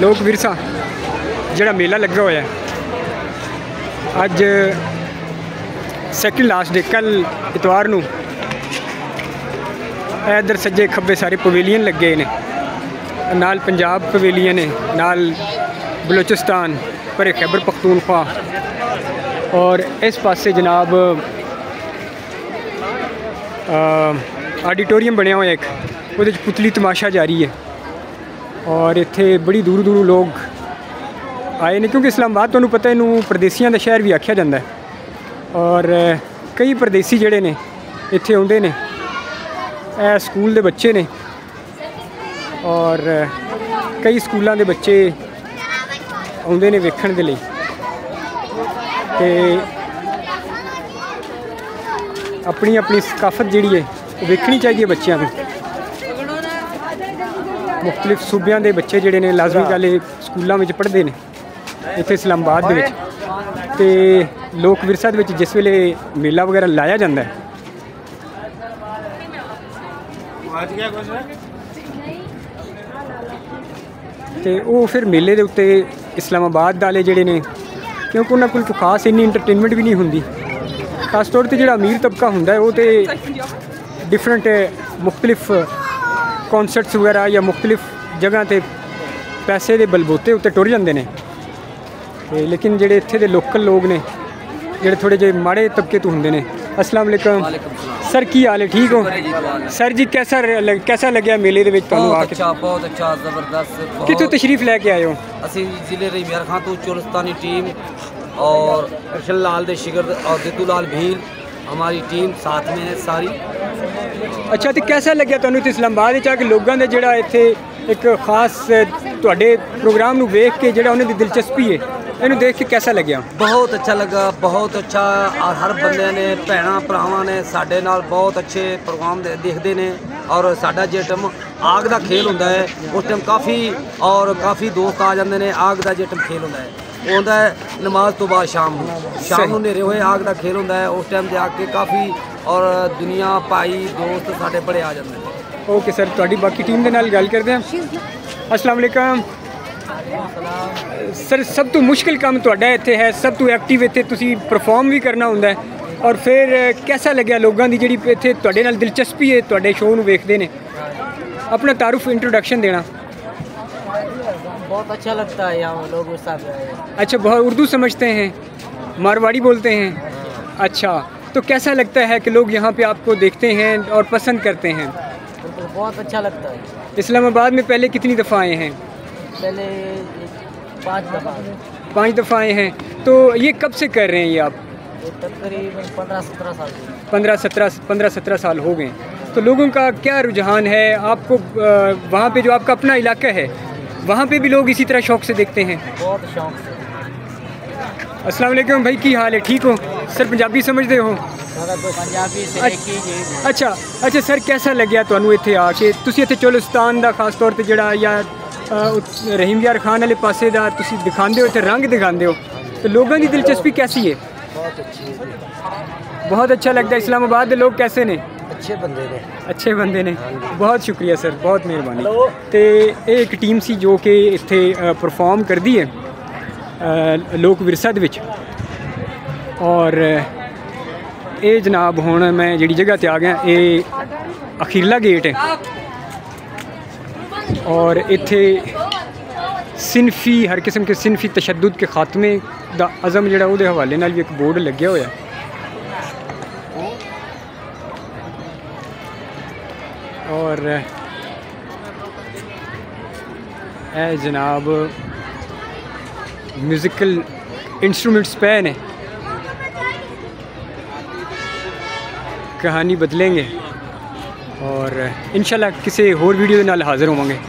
लोक विरसा जिहड़ा मेला लगा हुआ है अज सैकेंड लास्ट डे कल इतवार नूं इधर सज्जे खब्बे सारे पवेलियन लगे ने नाल पंजाब पवेलियन है नाल बलोचिस्तान पर खैबर पख्तूनख्वा और इस पासे जनाब ऑडिटोरियम बनया हुआ एक वो पुतली तमाशा जारी है और इत्थे बड़ी दूर दूर लोग आए ने क्योंकि इस्लामाबाद तुहानूं पता है इनू परदेसियों का शहर भी आख्या जाता है और कई परदेसी जिहड़े ने इत्थे आउंदे ने स्कूल के बच्चे ने और कई स्कूलों के बच्चे आउंदे ने वेखण दे लई ते अपनी अपनी सकाफत जिहड़ी है वेखनी चाहिए बच्चों को। मुख्तलिफ सूबियां के बच्चे जिहड़े ने लाजमी गल स्कूलों में पढ़ते हैं इत्थे इस्लामाबाद दे विच ते लोक विरसा दे विच जिस वेले मेला वगैरह लाया जाता है तो वो फिर मेले के उत्ते इस्लामाबाद वाले जिहड़े ने क्योंकि उन्होंने कोल खास इन्नी इंटरटेनमेंट भी नहीं होंदी खास तौर पर जिहड़ा अमीर तबका हुंदा है वो तो डिफरेंट मुख्तलिफ कॉन्सर्ट्स वगैरह या मुख्तलिफ जगह ते पैसे के बलबोते उत्ते टुर जाते हैं लेकिन जिहड़े इत्थे दे लोकल लोग ने जिहड़े थोड़े जे माड़े तबके तो होंदे ने। अस्सलाम वालेकुम सर, की हाल है? ठीक हो सर जी? कैसा लग्या मेले दे विच तुहानूं आके? बहुत अच्छा ज़बरदस्त। कित्थों तशरीफ लैके आए हो? असीं जिले रहीमियार खां तो चोलस्तानी टीम और कृष्ण लाल दे शिगिर्द और दितू लाल भील हमारी टीम साथ में है सारी। अच्छा, तो कैसा लग्या तुहानूं इत्थे इस्लामाबाद विच आके लोगों दे जिहड़ा इत्थे एक खास तुहाडे प्रोग्राम नूं वेख के जिहड़ा उन्हां दी दिलचस्पी है इन्हूं देख के कैसा लग्या? बहुत अच्छा लगा, बहुत अच्छा। और हर बंदे ने भैणां भरावां ने साडे नाल बहुत अच्छे प्रोग्राम देखते हैं और साडा जो टाइम आग का खेल होंदा है उस टाइम काफ़ी दोस्त आ जाते हैं। आग का जो टाइम खेल होंदा है वो होंदा है नमाज तो बाद शाम नूं नेरे होए आग का खेल होंदा है। उस टाइम जाके काफ़ी और दुनिया भाई दोस्त साडे बड़े आ जाते हैं। ओके सर, तुहाडी बाकी टीम के नाल गल करते हैं। अस्सलाम वालेकुम सर, सब तो मुश्किल काम तुहाडा इत्थे है, सब तो एक्टिव इत्थे तुसीं परफॉर्म भी करना होंदा है और फिर कैसा लग्या लोगों की जिहड़ी इत्थे तुहाडे नाल दिलचस्पी है तुहाडे शो नूं वेखदे ने? अपना तारुफ इंट्रोडक्शन देना। बहुत अच्छा लगता है यहाँ लोग। अच्छा, बहुत उर्दू समझते हैं, मारवाड़ी बोलते हैं? अच्छा, तो कैसा लगता है कि लोग यहाँ पे आपको देखते हैं और पसंद करते हैं? बहुत अच्छा लगता है। इस्लामाबाद में पहले कितनी दफ़ा आए हैं? पहले 5 दफ़ा। 5 दफ़ा आए हैं। तो ये कब से कर रहे हैं ये आप? तकरीबन 15-17 साल। 15-17 साल हो गए। तो लोगों का क्या रुझान है आपको वहाँ पे जो आपका अपना इलाका है वहाँ पे भी लोग इसी तरह शौक़ से देखते हैं? बहुत शौक़ से। अस्सलाम वालेकुम भाई, की हाल है? ठीक हो सर? पंजाबी समझते हो? पंजाबी से अच्छा सर, कैसा लग्या तुहानूं इत्थे आके? तुसीं इत्थे चोलिस्तान दा खास तौर पर जिहड़ा या रहीम यार खान वाले पासे दा तुसीं दिखांदे हो, इत्थे रंग दिखांदे हो, तो लोगों की दिलचस्पी कैसी है? बहुत अच्छी है। बहुत अच्छा लगता है। इस्लामाबाद के लोग कैसे ने? अच्छे बंदे ने। अच्छे बंदे ने। बहुत शुक्रिया सर, बहुत मेहरबानी। तो एक टीम सी जो कि इत्थे परफॉर्म करती है लोक विरसा दे विच और ये जनाब हुण मैं जिहड़ी जगह ते आ गया ये अखीरला गेट है और इत्थे सिनफी हर किस्म के सिनफी तशद्दुद के खात्मे दा अज़म जिहड़ा उहदे हवाले नाल भी एक बोर्ड लग्या होया और जनाब म्यूज़िकल इंस्ट्रूमेंट्स पे ने कहानी बदलेंगे और इंशाल्लाह किसी होर वीडियो के नाल हाज़िर होवांगे।